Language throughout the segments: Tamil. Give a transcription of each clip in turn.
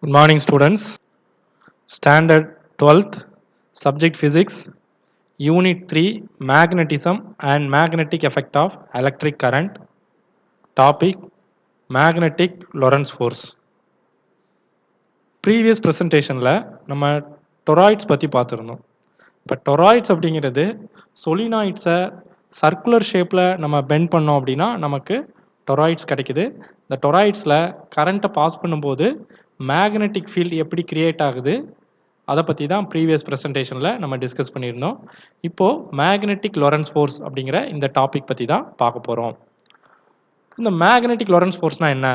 Good morning, students. Standard 12th, Subject Physics, Unit 3, Magnetism and Magnetic Effect of Electric Current. Topic, Magnetic Lorentz Force. Previous ப்ரெசன்டேஷனில் நம்ம டொராய்ட்ஸ் பற்றி பார்த்துருந்தோம். இப்போ டொராய்ட்ஸ் அப்படிங்கிறது சொலினாய்ட்ஸை சர்க்குலர் ஷேப்பில் நம்ம பெண்ட் பண்ணோம் அப்படின்னா நமக்கு டொராய்ட்ஸ் கிடைக்குது. இந்த டொராய்ட்ஸில் கரண்ட்டை பாஸ் பண்ணும்போது மேக்னெட்டிக் ஃபீல்டு எப்படி கிரியேட் ஆகுது அதை பற்றி தான் ப்ரீவியஸ் ப்ரெசன்டேஷனில் நம்ம டிஸ்கஸ் பண்ணியிருந்தோம். இப்போது மேக்னெட்டிக் லொரன்ஸ் ஃபோர்ஸ் அப்படிங்கிற இந்த டாபிக் பற்றி தான் பார்க்க போகிறோம். இந்த மேக்னெட்டிக் லொரன்ஸ் ஃபோர்ஸ்னால் என்ன?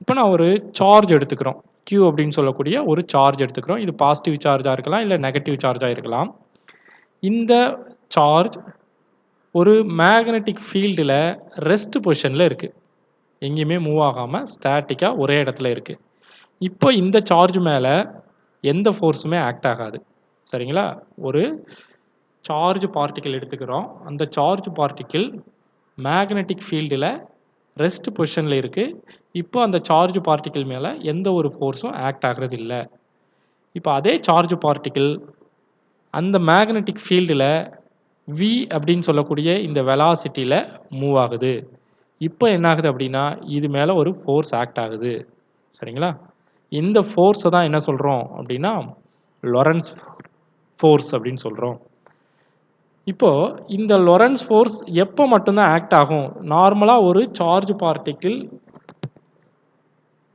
இப்போ நான் ஒரு சார்ஜ் எடுத்துக்கிறோம், Q அப்படின்னு சொல்லக்கூடிய ஒரு சார்ஜ் எடுத்துக்கிறோம். இது பாசிட்டிவ் சார்ஜாக இருக்கலாம், இல்லை நெகட்டிவ் சார்ஜாக இருக்கலாம். இந்த சார்ஜ் ஒரு மேக்னெட்டிக் ஃபீல்டில் ரெஸ்ட் பொசிஷனில் இருக்குது, எங்கேயுமே மூவ் ஆகாமல் ஸ்டாட்டிக்காக ஒரே இடத்துல இருக்குது. இப்போ இந்த சார்ஜ் மேலே எந்த ஃபோர்ஸுமே ஆக்ட் ஆகாது. சரிங்களா? ஒரு சார்ஜ் பார்ட்டிக்கிள் எடுத்துக்கிறோம். அந்த சார்ஜ் பார்ட்டிக்கிள் மேக்னெட்டிக் ஃபீல்டில் ரெஸ்ட் பொசிஷனில் இருக்குது. இப்போ அந்த சார்ஜ் பார்ட்டிக்கிள் மேலே எந்த ஒரு ஃபோர்ஸும் ஆக்ட் ஆகிறது இல்லை. இப்போ அதே சார்ஜ் பார்ட்டிக்கிள் அந்த மேக்னெட்டிக் ஃபீல்டில் V அப்படின்னு சொல்லக்கூடிய இந்த வெலாசிட்டியில் மூவ் ஆகுது. இப்போ என்ன ஆகுது அப்படின்னா இது மேலே ஒரு ஃபோர்ஸ் ஆக்ட் ஆகுது. சரிங்களா? இந்த ஃபோர்ஸை தான் என்ன சொல்கிறோம் அப்படின்னா லொரன்ஸ் ஃபோர்ஸ் அப்படின்னு சொல்கிறோம். இப்போது இந்த லொரன்ஸ் ஃபோர்ஸ் எப்போ மட்டும்தான் ஆக்ட் ஆகும்? நார்மலாக ஒரு சார்ஜ் பார்ட்டிக்கிள்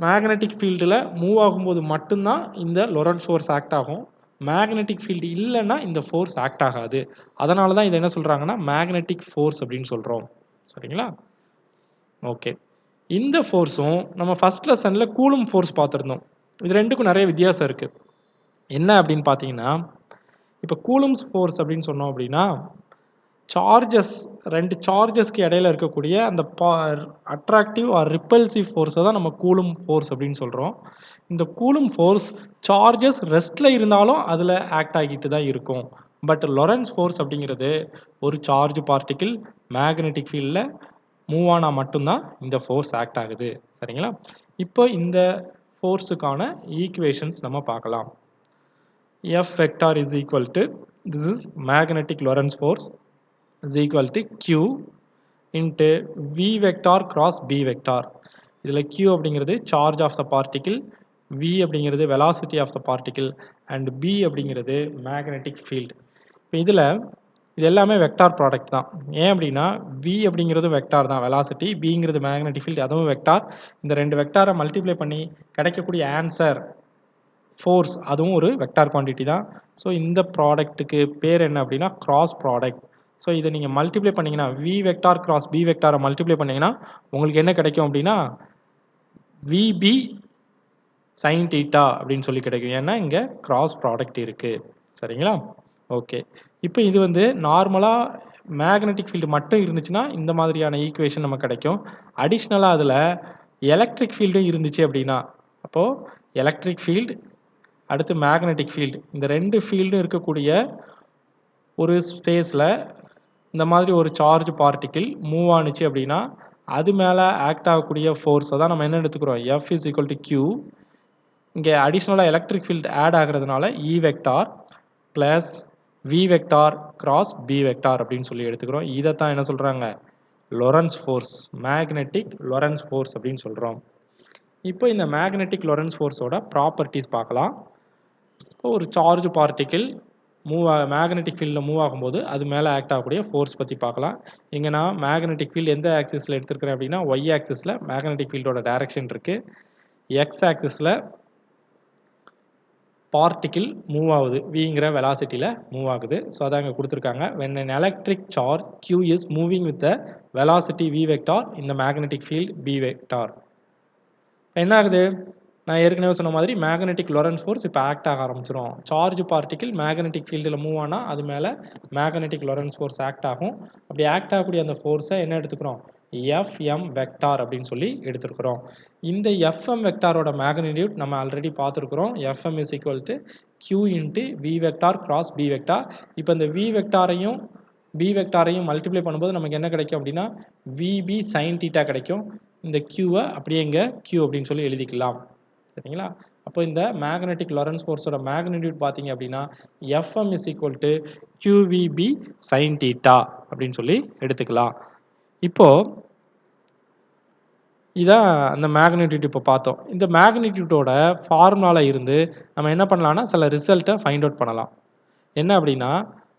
மேக்னெட்டிக் ஃபீல்டில் மூவ் ஆகும்போது மட்டும்தான் இந்த லொரன்ஸ் ஃபோர்ஸ் ஆக்ட் ஆகும். மேக்னெட்டிக் ஃபீல்டு இல்லைன்னா இந்த ஃபோர்ஸ் ஆக்ட் ஆகாது. அதனால தான் இதை என்ன சொல்கிறாங்கன்னா மேக்னெட்டிக் ஃபோர்ஸ் அப்படின்னு சொல்கிறோம். சரிங்களா? ஓகே. இந்த ஃபோர்ஸும் நம்ம ஃபர்ஸ்ட் லெசனில் கூலும் ஃபோர்ஸ் பார்த்துருந்தோம். இது ரெண்டுக்கும் நிறைய வித்தியாசம் இருக்குது. என்ன அப்படின்னு பார்த்தீங்கன்னா, இப்போ கூலும்ஸ் ஃபோர்ஸ் அப்படின்னு சொன்னோம் அப்படின்னா சார்ஜஸ், ரெண்டு சார்ஜஸ்க்கு இடையில இருக்கக்கூடிய அந்த அட்ராக்டிவ் ஆர் ரிப்பல்சிவ் ஃபோர்ஸை தான் நம்ம கூலும் ஃபோர்ஸ் அப்படின்னு சொல்கிறோம். இந்த கூலும் ஃபோர்ஸ் சார்ஜஸ் ரெஸ்ட்டில் இருந்தாலும் அதில் ஆக்ட் ஆகிட்டு தான் இருக்கும். பட் லொரன்ஸ் ஃபோர்ஸ் அப்படிங்கிறது ஒரு சார்ஜ் பார்ட்டிக்கிள் மேக்னெட்டிக் ஃபீல்டில் மூவ் ஆனால் மட்டும்தான் இந்த ஃபோர்ஸ் ஆக்ட் ஆகுது. சரிங்களா? இப்போ இந்த ஃபோர்ஸுக்கான ஈக்குவேஷன்ஸ் நம்ம பார்க்கலாம். F vector is equal to, this is magnetic Lorentz force, is equal to Q into V vector cross B vector. இதில் Q அப்படிங்கிறது charge of the particle, V அப்படிங்கிறது velocity of the particle and B அப்படிங்கிறது magnetic field. இப்போ இதில் இது எல்லாமே வெக்டார் ப்ராடக்ட் தான். ஏன் அப்படின்னா V அப்படிங்கிறது வெக்டார் தான், வெலாசிட்டி, Bங்கிறது மேக்னெட்டிக் ஃபீல்டு, அதுவும் வெக்டார். இந்த ரெண்டு வெக்டாரை மல்டிப்ளை பண்ணி கிடைக்கக்கூடிய ஆன்சர் ஃபோர்ஸ் அதுவும் ஒரு வெக்டார் குவான்டிட்டி தான். ஸோ இந்த ப்ராடக்ட்டுக்கு பேர் என்ன அப்படின்னா கிராஸ் ப்ராடக்ட். ஸோ இதை நீங்கள் மல்டிப்ளை பண்ணிங்கன்னா V வெக்டார் கிராஸ் B வெக்டாரை மல்டிப்ளை பண்ணிங்கன்னா உங்களுக்கு என்ன கிடைக்கும் அப்படின்னா VB சைன் தீட்டா அப்படின்னு சொல்லி கிடைக்கும். ஏன்னா இங்கே கிராஸ் ப்ராடக்ட் இருக்குது. சரிங்களா? ஓகே. இப்போ இது வந்து நார்மலாக மேக்னெட்டிக் ஃபீல்டு மட்டும் இருந்துச்சுன்னா இந்த மாதிரியான ஈக்குவேஷன் நமக்கு கிடைக்கும். அடிஷ்னலாக அதில் எலக்ட்ரிக் ஃபீல்டும் இருந்துச்சு அப்படின்னா, அப்போது எலக்ட்ரிக் ஃபீல்டு அடுத்து மேக்னெட்டிக் ஃபீல்டு, இந்த ரெண்டு ஃபீல்டும் இருக்கக்கூடிய ஒரு ஸ்பேஸில் இந்த மாதிரி ஒரு சார்ஜ் பார்ட்டிக்கிள் மூவ் ஆணுச்சு அப்படின்னா அது மேலே ஆக்ட் ஆகக்கூடிய ஃபோர்ஸை தான் நம்ம என்ன எடுத்துக்கிறோம், F is equal to Q. இங்கே அடிஷ்னலாக எலக்ட்ரிக் ஃபீல்டு ஆட் ஆகிறதுனால E vector plus V vector cross B vector அப்படின்னு சொல்லி எடுத்துக்கிறோம். இதைத்தான் என்ன சொல்கிறாங்க Lorentz force, magnetic Lorentz force அப்படின்னு சொல்கிறோம். இப்போ இந்த மேக்னெட்டிக் லொரன்ஸ் ஃபோர்ஸோட ப்ராப்பர்ட்டிஸ் பார்க்கலாம். ஒரு சார்ஜ் பார்ட்டிக்கிள் மேக்னெட்டிக் ஃபீல்டில் மூவ் ஆகும்போது அது மேலே ஆக்ட் ஆகக்கூடிய ஃபோர்ஸ் பற்றி பார்க்கலாம். இங்கே நான் மேக்னெட்டிக் ஃபீல்டு எந்த ஆக்சிஸில் எடுத்துருக்கிறேன் அப்படின்னா ஒய் ஆக்சிஸில் மேக்னெட்டிக் ஃபீல்டோட டைரக்ஷன் இருக்குது. எக்ஸ் ஆக்சிஸில் பார்ட்டிக்கிள் மூவ் ஆகுது, விங்கிற வெலாசிட்டியில் மூவ் ஆகுது. ஸோ அதான் இங்கே கொடுத்துருக்காங்க. when an electric charge Q is moving with the velocity V vector in the magnetic field B vector. என்ன ஆகுது, நான் ஏற்கனவே சொன்ன மாதிரி மேக்னெட்டிக் லொரன்ஸ் ஃபோர்ஸ் இப்போ ஆக்ட் ஆக ஆரம்பிச்சிடும். சார்ஜ் பார்ட்டிக்கிள் மேக்னெட்டிக் ஃபீல்டில் மூவ் ஆனால் அது மேலே மேக்னெட்டிக் லொரன்ஸ் ஃபோர்ஸ் ஆக்ட் ஆகும். அப்படி ஆக்ட் ஆகக்கூடிய அந்த ஃபோர்ஸை என்ன எடுத்துக்கிறோம், FM வெக்டார் அப்படின்னு சொல்லி எடுத்துருக்கிறோம். இந்த FM வெக்டாரோட மேக்னிடியூட் நம்ம ஆல்ரெடி பார்த்துருக்குறோம். FM is equal to Q into V vector cross B vector. இப்போ இந்த V வெக்டாரையும் B வெக்டாரையும் மல்டிப்ளை பண்ணும்போது நமக்கு என்ன கிடைக்கும் அப்படின்னா VB சைன் தீட்டா கிடைக்கும். இந்த Qவை அப்படியே இங்கே Q அப்படின்னு சொல்லி எழுதிக்கலாம். சரிங்களா? அப்போ இந்த மேக்னெட்டிக் லொரன்ஸ் ஃபோர்ஸோட மேக்னிடியூட் பார்த்தீங்க அப்படின்னா Fm is equal to QVB sin theta அப்படின்னு சொல்லி எடுத்துக்கலாம். இப்போ இதான் அந்த மேக்னிடியூட் இப்போ பார்த்தோம். இந்த மேக்னிடியூட்டோட ஃபார்முலால இருந்து நம்ம என்ன பண்ணலாம்னா சில ரிசல்ட்டை ஃபைண்ட் அவுட் பண்ணலாம். என்ன அப்படின்னா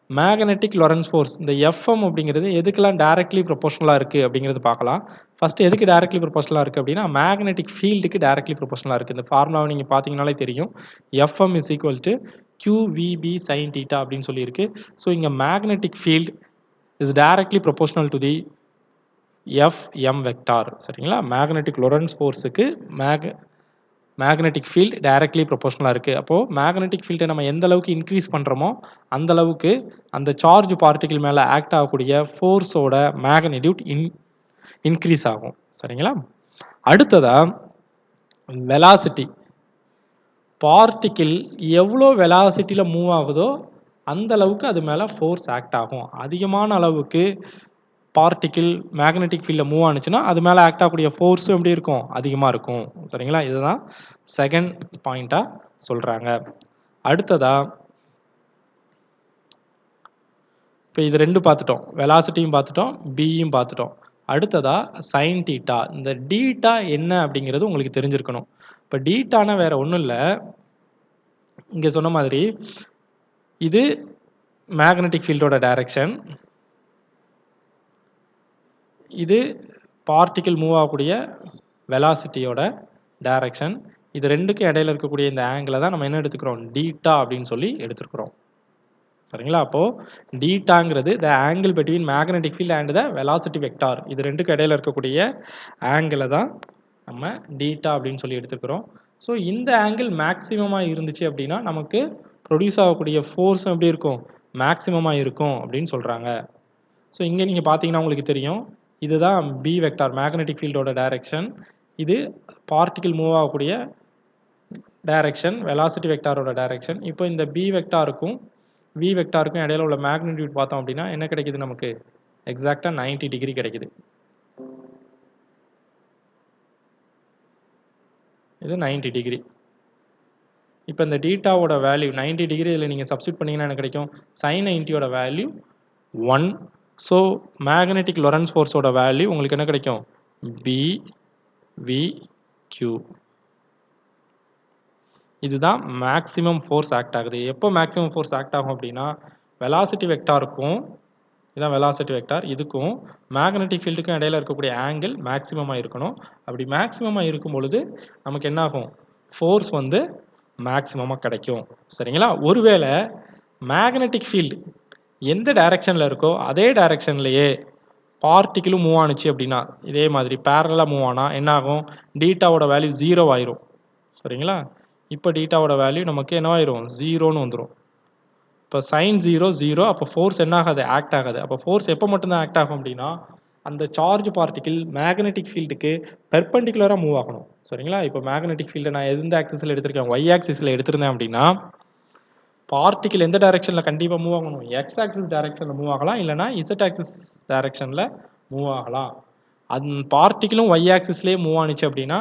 மேக்னெட்டிக் லொரன்ஸ் ஃபோர்ஸ் இந்த Fm அப்படிங்கிறது எதுக்கெல்லாம் டைரக்ட்லி ப்ரொபோஷனலாக இருக்குது அப்படிங்கிறது பார்க்கலாம். ஃபர்ஸ்ட் எதுக்கு டைரக்ட்லி ப்ரொபோஷனலாக இருக்குது அப்படின்னா மேக்னெட்டிக் ஃபீல்டுக்கு டைரக்ட்லி ப்ரொபோஷனலாக இருக்குது. இந்த ஃபார்முலாவை நீங்கள் பார்த்தீங்கனாலே தெரியும். Fm is equal to QVB sin theta அப்படின்னு சொல்லியிருக்கு. ஸோ இங்கே magnetic field is directly proportional to the Fm vector. சரிங்களா? மேக்னெட்டிக் லொரன்ஸ் ஃபோர்ஸுக்கு மேக்னெட்டிக் ஃபீல்ட் டைரக்ட்லி ப்ரொபோஷனலாக இருக்குது. அப்போது மேக்னெட்டிக் ஃபீல்டை நம்ம எந்த அளவுக்கு இன்க்ரீஸ் பண்ணுறோமோ அந்த அளவுக்கு அந்த சார்ஜ் பார்ட்டிகிள் மேலே ஆக்ட் ஆகக்கூடிய ஃபோர்ஸோட மேக்னிடியூட் இன்க்ரீஸ் ஆகும். சரிங்களா? அடுத்ததா வெலாசிட்டி. பார்ட்டிகிள் எவ்வளோ வெலாசிட்டியில் மூவ் ஆகுதோ அந்த அளவுக்கு அது மேலே ஃபோர்ஸ் ஆக்ட் ஆகும். அதிகமான அளவுக்கு பார்ட்டிகிள் மேக்னெட்டிக் ஃபீல்டில் மூவ் ஆனிச்சுன்னா அது மேலே ஆக்ட் ஆகக்கூடிய ஃபோர்ஸும் எப்படி இருக்கும்? அதிகமாக இருக்கும். சரிங்களா? இதுதான் செகண்ட் பாயிண்டாக சொல்கிறாங்க. அடுத்ததா இப்போ இது ரெண்டு பார்த்துட்டோம். வெலாசிட்டியும் பார்த்துட்டோம், பியும் பார்த்துட்டோம். அடுத்ததா சைன் டீட்டா. இந்த டீட்டா என்ன அப்படிங்கிறது உங்களுக்கு தெரிஞ்சிருக்கணும். இப்போ டீட்டானா வேற ஒன்றும் இல்லை, இங்கே சொன்ன மாதிரி இது மேக்னெட்டிக் ஃபீல்டோட டைரக்ஷன், இது பார்ட்டிகிள் மூவ் ஆகக்கூடிய வெலாசிட்டியோட டைரக்ஷன். இது ரெண்டுக்கும் இடையில இருக்கக்கூடிய இந்த ஆங்கிளை தான் நம்ம என்ன எடுத்துக்கிறோம்? டீட்டா அப்படின்னு சொல்லி எடுத்துக்கிறோம். சரிங்களா? அப்போது டீட்டாங்கிறது the angle between magnetic field and the velocity vector. இது ரெண்டுக்கும் இடையில இருக்கக்கூடிய ஆங்கிளை தான் நம்ம டீட்டா அப்படின்னு சொல்லி எடுத்துக்கிறோம். ஸோ இந்த ஆங்கிள் மேக்ஸிமமாக இருந்துச்சு அப்படின்னா நமக்கு ப்ரொடியூஸ் ஆகக்கூடிய ஃபோர்ஸும் எப்படி இருக்கும்? மேக்ஸிமமாக இருக்கும் அப்படின்னு சொல்கிறாங்க. ஸோ இங்கே நீங்கள் பார்த்தீங்கன்னா உங்களுக்கு தெரியும், இதுதான் பி வெக்டார் மேக்னெட்டிக் ஃபீல்டோட டைரக்ஷன். இது பார்ட்டிகிள் மூவ் ஆகக்கூடிய டைரக்ஷன், வெலாசிட்டி வெக்டாரோட டைரக்ஷன். இப்போ இந்த பி வெக்டாருக்கும் வி வெக்டாருக்கும் இடையில உள்ள மேக்னிடியூட் பார்த்தோம் அப்படின்னா என்ன கிடைக்குது? நமக்கு எக்ஸாக்டாக 90 டிகிரி கிடைக்குது. இது 90 டிகிரி. இப்போ இந்த டீட்டாவோட வேல்யூ 90 டிகிரி இதில் நீங்கள் சப்ஸ்டிட் பண்ணிங்கன்னா என்ன கிடைக்கும்? சைன் 90யோட வேல்யூ 1. ஸோ மேக்னெட்டிக் லொரன்ஸ் ஃபோர்ஸோட வேல்யூ உங்களுக்கு என்ன கிடைக்கும்? BVQ. இதுதான் மேக்ஸிமம் ஃபோர்ஸ் ஆக்ட் ஆகுது. எப்போ மேக்ஸிமம் ஃபோர்ஸ் ஆக்ட் ஆகும் அப்படின்னா வெலாசிட்டி வெக்டாருக்கும், இதுதான் வெலாசிட்டி வெக்டார், இதுக்கும் மேக்னெட்டிக் ஃபீல்டுக்கும் இடையில இருக்கக்கூடிய ஆங்கிள் மேக்ஸிமமாக இருக்கணும். அப்படி மேக்ஸிமமாக இருக்கும் பொழுது நமக்கு என்ன ஆகும்? ஃபோர்ஸ் வந்து மேக்ஸிமமாக கிடைக்கும். சரிங்களா? ஒருவேளை மேக்னெட்டிக் ஃபீல்டு எந்த டைரக்ஷனில் இருக்கோ அதே டைரக்ஷன்லையே பார்ட்டிகிளும் மூவ் ஆனிச்சு அப்படின்னா, இதே மாதிரி பேரலாக மூவ் ஆனால் என்ன ஆகும்? டீட்டாவோட வேல்யூ 0 ஆயிரும். சரிங்களா? இப்போ டீட்டாவோட வேல்யூ நமக்கு என்னவாயிரும்? 0ன்னு வந்துடும். இப்போ சைன் 0 0, அப்போ ஃபோர்ஸ் என்ன ஆகாது? ஆக்ட் ஆகாது. அப்போ ஃபோர்ஸ் எப்போ மட்டும்தான் ஆக்ட் ஆகும் அப்படின்னா அந்த சார்ஜ் பார்ட்டிகிள் மேக்னெட்டிக் ஃபீல்டுக்கு பெர்பெண்டிகுலராக மூவ் ஆகணும். சரிங்களா? இப்போ மேக்னெட்டிக் ஃபீல்டை நான் எந்த ஆக்சிஸில் எடுத்திருக்கேன்? ஒய் ஆக்சிஸில் எடுத்திருந்தேன் அப்படின்னா பார்ட்டிகிள் எந்த டைரக்ஷனில் கண்டிப்பாக மூவ் ஆகணும்? எக்ஸ் ஆக்சிஸ் டைரக்ஷனில் மூவ் ஆகலாம், இல்லைனா இசட் ஆக்சிஸ் டைரக்ஷனில் மூவ் ஆகலாம். அந்த பார்ட்டிகிளும் ஒய் ஆக்சிஸ்லேயே மூவ் ஆனிச்சு அப்படின்னா,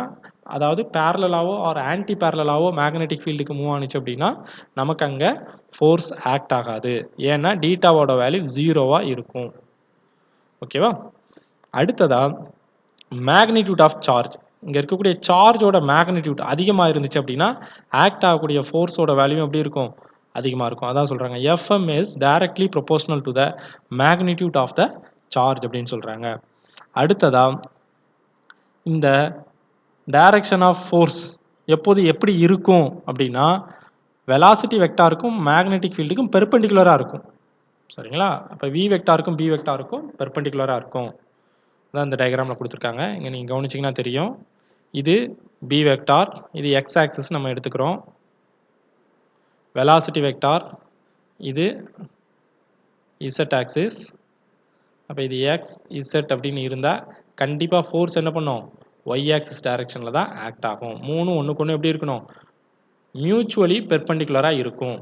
அதாவது பேரலாவோ ஆர் ஆன்டி பேரலாவோ மேக்னெட்டிக் ஃபீல்டுக்கு மூவ் ஆனிச்சு அப்படின்னா நமக்கு அங்கே ஃபோர்ஸ் ஆக்ட் ஆகாது. ஏன்னா டீட்டாவோட வேல்யூ 0வா இருக்கும். ஓகேவா? அடுத்ததா மேக்னிடியூட் ஆஃப் சார்ஜ். இங்கே இருக்கக்கூடிய சார்ஜோட மேக்னிடியூட் அதிகமாக இருந்துச்சு அப்படின்னா ஆக்ட் ஆகக்கூடிய ஃபோர்ஸோட வேல்யூ எப்படி இருக்கும்? அதிகமாக இருக்கும். அதான் சொல்கிறாங்க Fm is directly proportional to the magnitude of the charge அப்படின்னு சொல்கிறாங்க. அடுத்ததா இந்த டைரக்ஷன் ஆஃப் ஃபோர்ஸ் எப்போது எப்படி இருக்கும் அப்படின்னா வெலாசிட்டி வெக்டாருக்கும் மேக்னெட்டிக் ஃபீல்டுக்கும் பெர்பெண்டிகுலராக இருக்கும். சரிங்களா? அப்போ வி வெக்டாருக்கும் பி வெக்டாருக்கும் பெர்பெண்டிகுலராக இருக்கும். அதான் இந்த டயக்ராமில் கொடுத்துருக்காங்க. இங்கே நீங்கள் கவனிச்சிங்கன்னா தெரியும், இது பி வெக்டார், இது எக்ஸ் ஆக்சிஸ் நம்ம எடுத்துக்கிறோம். வெலாசிட்டி வெக்டார், இது இசட் ஆக்சிஸ். அப்போ இது எக்ஸ் இசட் அப்படின்னு இருந்தால் கண்டிப்பாக ஃபோர்ஸ் என்ன பண்ணும்? ஒய் ஆக்சிஸ் டைரக்ஷனில் தான் ஆக்ட் ஆகும். மூணும் ஒன்றுக்கு ஒன்று எப்படி இருக்கணும்? மியூச்சுவலி பெர்பெண்டிகுலராக இருக்கும்.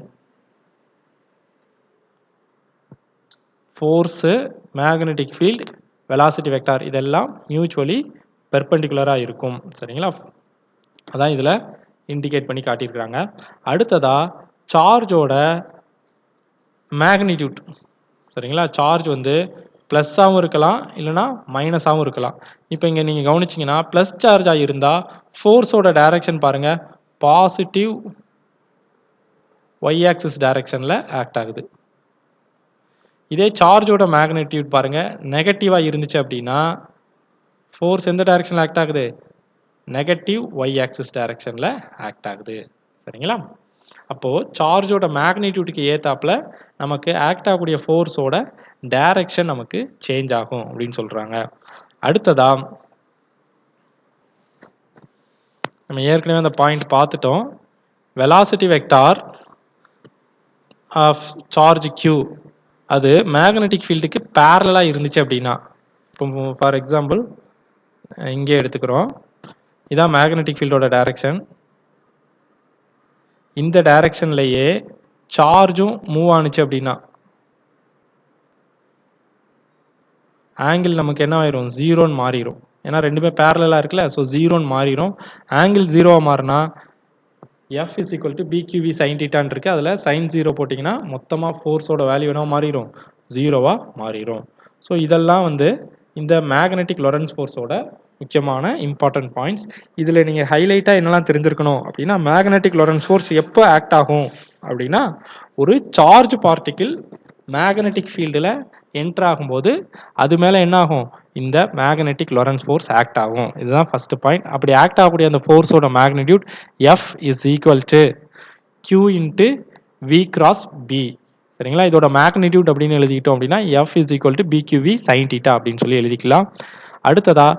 Force, magnetic field, velocity vector இதெல்லாம் மியூச்சுவலி பெர்பெண்டிகுலராக இருக்கும். சரிங்களா? அதான் இதில் இண்டிகேட் பண்ணி காட்டியிருக்கிறாங்க. அடுத்ததா சார்ஜோட மேக்னிடியூட். சரிங்களா, சார்ஜ் வந்து ப்ளஸ்ஸாகவும் இருக்கலாம், இல்லைனா மைனஸாகவும் இருக்கலாம். இப்போ இங்கே நீங்கள் கவனிச்சிங்கன்னா ப்ளஸ் சார்ஜாக இருந்தால் ஃபோர்ஸோட டைரக்ஷன் பாருங்கள், பாசிட்டிவ் ஒய் ஆக்சிஸ் டைரக்ஷனில் ஆக்ட் ஆகுது. இதே சார்ஜோட மேக்னிடியூட் பாருங்கள், நெகட்டிவாக இருந்துச்சு அப்படின்னா ஃபோர்ஸ் எந்த டைரக்ஷனில் ஆக்ட் ஆகுது, நெகட்டிவ் ஒய் ஆக்சிஸ் டைரக்ஷனில் ஆக்ட் ஆகுது. சரிங்களா, அப்போது சார்ஜோட மேக்னிடியூட்டுக்கு ஏற்றாப்புல நமக்கு ஆக்ட் ஆகக்கூடிய ஃபோர்ஸோட டைரக்ஷன் நமக்கு சேஞ்ச் ஆகும் அப்படின்னு சொல்கிறாங்க. அடுத்ததா நம்ம ஏற்கனவே அந்த பாயிண்ட் பார்த்துட்டோம். Velocity vector of charge Q அது மேக்னெட்டிக் ஃபீல்டுக்கு பேரலாக இருந்துச்சு அப்படின்னா, இப்போ ஃபார் எக்ஸாம்பிள் இங்கே எடுத்துக்கிறோம், இதான் மேக்னெட்டிக் ஃபீல்டோட டைரக்ஷன். இந்த டைரக்ஷன்லேயே சார்ஜும் மூவ் ஆனிச்சு அப்படின்னா ஆங்கிள் நமக்கு என்ன ஆயிரும், ஜீரோன்னு மாறிடும். ஏன்னா ரெண்டுமே பேரலாக இருக்குல்ல, ஸோ ஜீரோன்னு மாறிடும். ஆங்கிள் ஜீரோவாக மாறினா F is equal to BQV sin θன்னு இருக்கு. அதில் sin 0 போட்டிங்கன்னா மொத்தமாக ஃபோர்ஸோட வேல்யூ என்ன மாறிடும், ஜீரோவாக மாறிடும். ஸோ இதெல்லாம் வந்து இந்த மேக்னெட்டிக் லொரன்ஸ் ஃபோர்ஸோட முக்கியமான இம்பார்ட்டன்ட் பாயிண்ட்ஸ். இதில் நீங்கள் ஹைலைட்டாக என்னெல்லாம் தெரிஞ்சிருக்கணும் அப்படின்னா, மேக்னெட்டிக் லொரன்ஸ் ஃபோர்ஸ் எப்போ ஆக்ட் ஆகும் அப்படின்னா, ஒரு சார்ஜ் பார்ட்டிக்கிள் மேக்னெட்டிக் ஃபீல்டில் என்டர் ஆகும்போது அது மேலே என்ன ஆகும், இந்த மேக்னெட்டிக் லொரன்ஸ் ஃபோர்ஸ் ஆக்ட் ஆகும். இதுதான் ஃபர்ஸ்ட் பாயிண்ட். அப்படி ஆக்ட் ஆகக்கூடிய அந்த ஃபோர்ஸோட magnitude F is equal to Q into V cross B. சரிங்களா, இதோட மேக்னிடியூட் அப்படின்னு எழுதிக்கிட்டோம் அப்படின்னா F is equal to BQV sin θ அப்படின்னு சொல்லி எழுதிக்கலாம். அடுத்ததா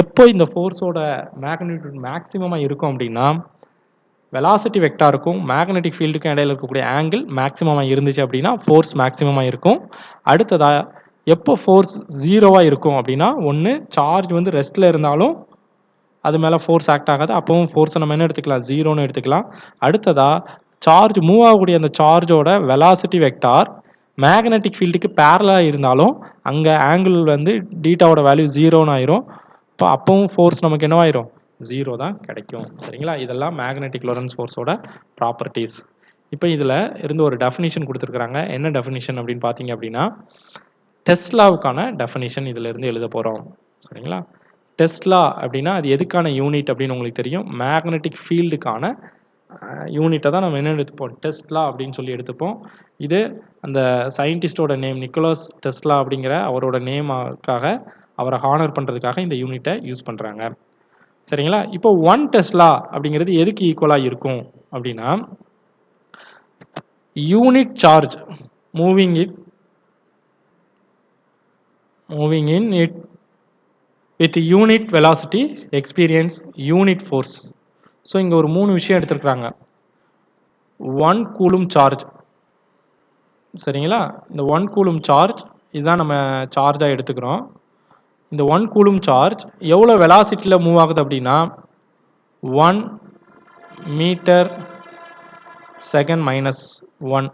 எப்போ இந்த ஃபோர்ஸோட மேக்னிடியூட் மேக்ஸிமமாக இருக்கும் அப்படின்னா, வெலாசிட்டி வெக்டாருக்கும் மேக்னெட்டிக் ஃபீல்டுக்கும் இடையில இருக்கக்கூடிய ஆங்கிள் மேக்ஸிமமாக இருந்துச்சு அப்படின்னா ஃபோர்ஸ் மேக்ஸிமமாக இருக்கும். அடுத்ததா எப்போ ஃபோர்ஸ் ஜீரோவாக இருக்கும் அப்படின்னா, ஒன்று சார்ஜ் வந்து ரெஸ்ட்டில் இருந்தாலும் அது மேலே ஃபோர்ஸ் ஆக்ட் ஆகாது, அப்பவும் ஃபோர்ஸை நம்ம என்ன எடுத்துக்கலாம், ஜீரோன்னு எடுத்துக்கலாம். அடுத்ததா சார்ஜ் மூவ் ஆகக்கூடிய அந்த சார்ஜோட வெலாசிட்டி வெக்டார் மேக்னெட்டிக் ஃபீல்டுக்கு பேரலாக இருந்தாலும் அங்கே ஆங்கிள் வந்து டீட்டாவோட வேல்யூ ஜீரோன்னு ஆயிரும். இப்போ அப்பவும் ஃபோர்ஸ் நமக்கு என்னவாயிரும், ஜீரோ தான் கிடைக்கும். சரிங்களா, இதெல்லாம் மேக்னெட்டிக் லொரன்ஸ் ஃபோர்ஸோட ப்ராப்பர்ட்டிஸ். இப்போ இதில் இருந்து ஒரு டெஃபினிஷன் கொடுத்துருக்குறாங்க. என்ன டெஃபினிஷன் அப்படின்னு பார்த்தீங்க அப்படின்னா, டெஸ்லாவுக்கான டெஃபினிஷன் இதில் இருந்து எழுத போகிறோம். சரிங்களா, டெஸ்லா அப்படின்னா அது எதுக்கான யூனிட் அப்படின்னு உங்களுக்கு தெரியும், மேக்னெட்டிக் ஃபீல்டுக்கான யூனிட்டை தான் நம்ம என்ன எடுத்துப்போம், டெஸ்லா அப்படின்னு சொல்லி எடுத்துப்போம். இது அந்த சயின்டிஸ்டோட நேம் நிக்கோலஸ் டெஸ்லா அப்படிங்கிற அவரோட நேமுக்காக, அவரை ஹானர் பண்ணுறதுக்காக இந்த யூனிட்டை யூஸ் பண்ணுறாங்க. சரிங்களா, இப்போ 1 டெஸ்லா அப்படிங்கிறது எதுக்கு ஈக்குவலாக இருக்கும் அப்படின்னா, unit charge moving in it with unit velocity experience unit force. So இங்கே ஒரு 3 விஷயம் எடுத்துருக்குறாங்க. 1 கூலும் சார்ஜ். சரிங்களா, இந்த 1 கூலும் சார்ஜ் இதுதான் நம்ம சார்ஜாக எடுத்துக்கிறோம். இந்த 1 கூலும் சார்ஜ் எவ்வளோ வெலாசிட்டியில் மூவ் ஆகுது அப்படின்னா 1 மீட்டர் செகண்ட் மைனஸ் 1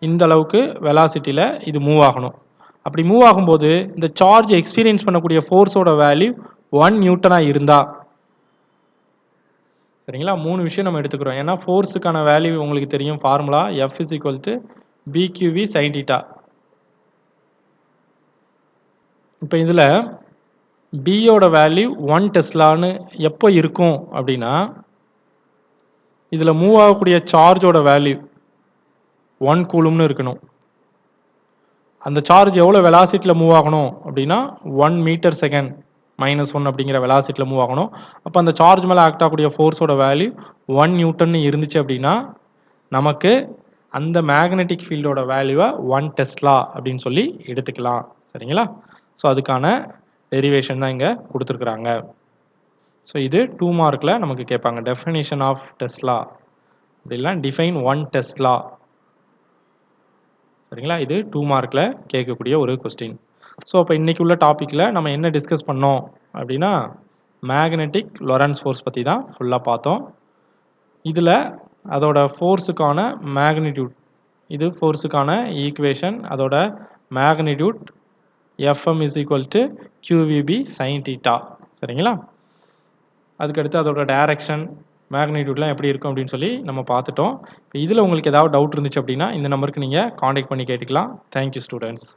இந்த அளவுக்கு வெலாசிட்டியில் இது மூவ் ஆகணும். அப்படி மூவ் ஆகும்போது இந்த சார்ஜ் எக்ஸ்பீரியன்ஸ் பண்ணக்கூடிய ஃபோர்ஸோட வேல்யூ 1 நியூட்டனாக இருந்தா, சரிங்களா, 3 விஷயம் நம்ம எடுத்துக்கிறோம். ஏன்னா ஃபோர்ஸுக்கான வேல்யூ உங்களுக்கு தெரியும், formula F is equal to BQV sin θ. இப்போ இதில் பியோட வேல்யூ 1 டெஸ்லான்னு எப்போ இருக்கும் அப்படின்னா, இதில் மூவ் ஆகக்கூடிய சார்ஜோட வேல்யூ 1 கூலும்னு இருக்கணும். அந்த சார்ஜ் எவ்வளோ வெலாசிட்டியில் மூவ் ஆகணும் அப்படின்னா 1 மீட்டர் செகண்ட் மைனஸ் 1 அப்படிங்கிற வெலாசிட்டியில் மூவ் ஆகணும். அப்போ அந்த சார்ஜ் மேலே ஆக்ட் ஆகக்கூடிய ஃபோர்ஸோட வேல்யூ 1 நியூட்டன் இருந்துச்சு அப்படின்னா நமக்கு அந்த மேக்னெட்டிக் ஃபீல்டோட வேல்யூவை 1 டெஸ்லா அப்படின்னு சொல்லி எடுத்துக்கலாம். சரிங்களா, ஸோ அதுக்கான டெரிவேஷன் தான் இங்கே கொடுத்துருக்குறாங்க. ஸோ இது 2 மார்க்கில் நமக்கு கேட்பாங்க. டெஃபினிஷன் ஆஃப் டெஸ்லா அப்படிலாம் டிஃபைன் 1 டெஸ்லா. சரிங்களா, இது 2 மார்க்கில் கேட்கக்கூடிய ஒரு கொஸ்டின். ஸோ அப்போ இன்றைக்கி உள்ள டாப்பிக்கில் நம்ம என்ன டிஸ்கஸ் பண்ணோம் அப்படின்னா, மேக்னெட்டிக் லொரன்ஸ் ஃபோர்ஸ் பற்றி தான் ஃபுல்லாக பார்த்தோம். இதில் அதோட ஃபோர்ஸுக்கான மேக்னிடியூட், இது ஃபோர்ஸுக்கான ஈக்குவேஷன், அதோட magnitude Fm is equal to QVB sin θ. சரிங்களா, அதுக்கடுத்து அதோட டைரக்ஷன், மேக்னிடியூட்லாம் எப்படி இருக்கும் அப்படின்னு சொல்லி நம்ம பார்த்துட்டோம். இப்போ இதில் உங்களுக்கு ஏதாவது டவுட் இருந்துச்சு அப்படின்னா இந்த நம்பருக்கு நீங்கள் காண்டாக்ட் பண்ணி கேட்டுக்கலாம். Thank you students.